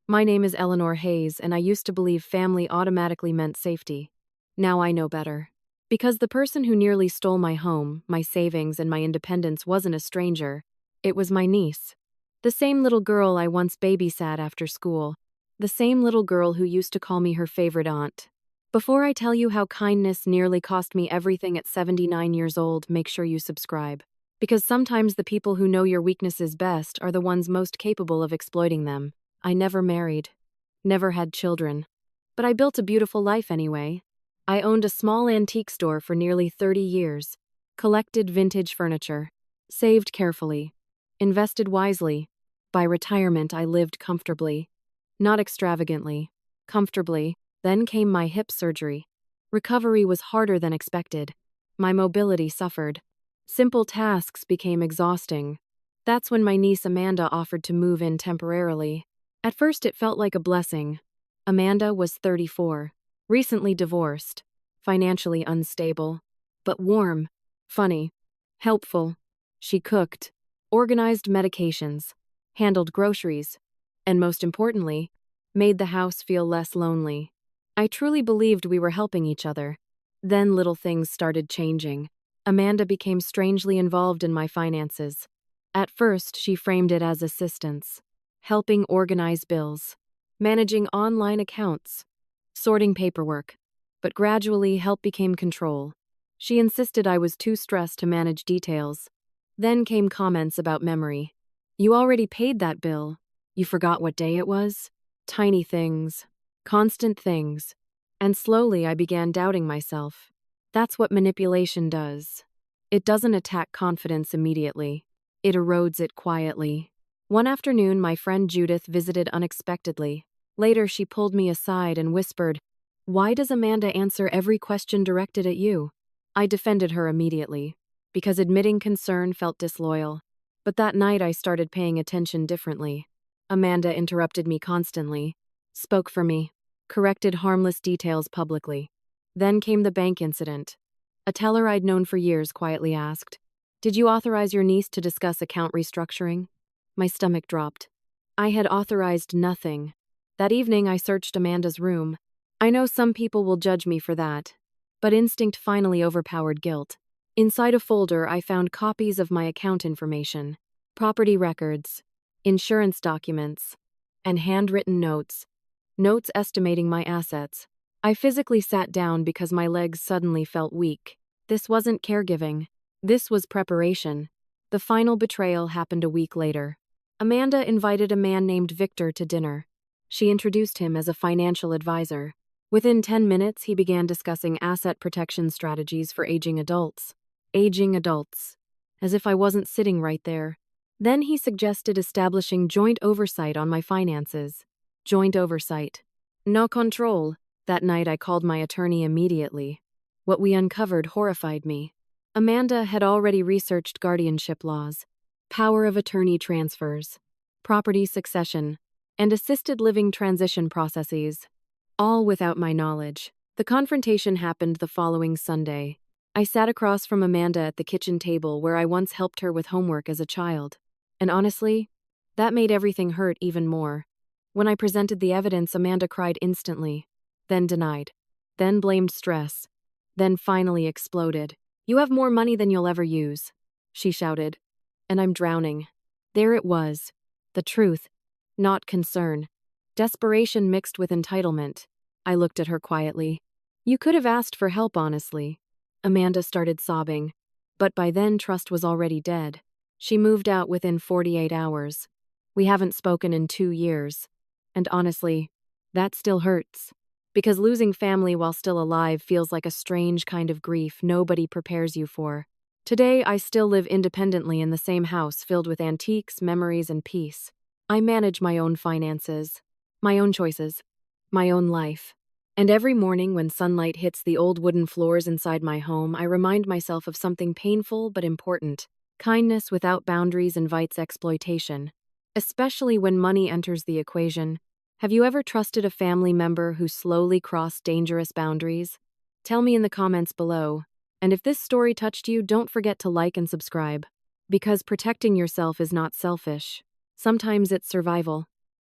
My name is Eleanor Hayes, and I used to believe family automatically meant safety. Now I know better. Because the person who nearly stole my home, my savings, and my independence wasn't a stranger. It was my niece. The same little girl I once babysat after school. The same little girl who used to call me her favorite aunt. Before I tell you how kindness nearly cost me everything at 79 years old, make sure you subscribe. Because sometimes the people who know your weaknesses best are the ones most capable of exploiting them. I never married. Never had children. But I built a beautiful life anyway. I owned a small antique store for nearly 30 years. Collected vintage furniture. Saved carefully. Invested wisely. By retirement, I lived comfortably. Not extravagantly. Comfortably. Then came my hip surgery. Recovery was harder than expected. My mobility suffered. Simple tasks became exhausting. That's when my niece Amanda offered to move in temporarily. At first it felt like a blessing. Amanda was 34, recently divorced, financially unstable, but warm, funny, helpful. She cooked, organized medications, handled groceries, and most importantly, made the house feel less lonely. I truly believed we were helping each other. Then little things started changing. Amanda became strangely involved in my finances. At first, she framed it as assistance. Helping organize bills, managing online accounts, sorting paperwork. But gradually, help became control. She insisted I was too stressed to manage details. Then came comments about memory. You already paid that bill. You forgot what day it was? Tiny things. Constant things. And slowly I began doubting myself. That's what manipulation does. It doesn't attack confidence immediately. It erodes it quietly. One afternoon, my friend Judith visited unexpectedly. Later, she pulled me aside and whispered, "Why does Amanda answer every question directed at you?" I defended her immediately, because admitting concern felt disloyal. But that night, I started paying attention differently. Amanda interrupted me constantly, spoke for me, corrected harmless details publicly. Then came the bank incident. A teller I'd known for years quietly asked, "Did you authorize your niece to discuss account restructuring?" My stomach dropped. I had authorized nothing. That evening, I searched Amanda's room. I know some people will judge me for that, but instinct finally overpowered guilt. Inside a folder, I found copies of my account information, property records, insurance documents, and handwritten notes. Notes estimating my assets. I physically sat down because my legs suddenly felt weak. This wasn't caregiving. This was preparation. The final betrayal happened a week later. Amanda invited a man named Victor to dinner. She introduced him as a financial advisor. Within 10 minutes, he began discussing asset protection strategies for aging adults. Aging adults. As if I wasn't sitting right there. Then he suggested establishing joint oversight on my finances. Joint oversight. No control. That night, I called my attorney immediately. What we uncovered horrified me. Amanda had already researched guardianship laws, power of attorney transfers, property succession, and assisted living transition processes, all without my knowledge. The confrontation happened the following Sunday. I sat across from Amanda at the kitchen table where I once helped her with homework as a child. And honestly, that made everything hurt even more. When I presented the evidence, Amanda cried instantly, then denied, then blamed stress, then finally exploded. "You have more money than you'll ever use," she shouted. And I'm drowning. There it was. The truth. Not concern. Desperation mixed with entitlement. I looked at her quietly. "You could have asked for help, honestly." Amanda started sobbing. But by then, trust was already dead. She moved out within 48 hours. We haven't spoken in 2 years. And honestly, that still hurts. Because losing family while still alive feels like a strange kind of grief nobody prepares you for. Today, I still live independently in the same house filled with antiques, memories, and peace. I manage my own finances, my own choices, my own life. And every morning when sunlight hits the old wooden floors inside my home, I remind myself of something painful but important. Kindness without boundaries invites exploitation, especially when money enters the equation. Have you ever trusted a family member who slowly crossed dangerous boundaries? Tell me in the comments below. And if this story touched you, don't forget to like and subscribe. Because protecting yourself is not selfish. Sometimes it's survival.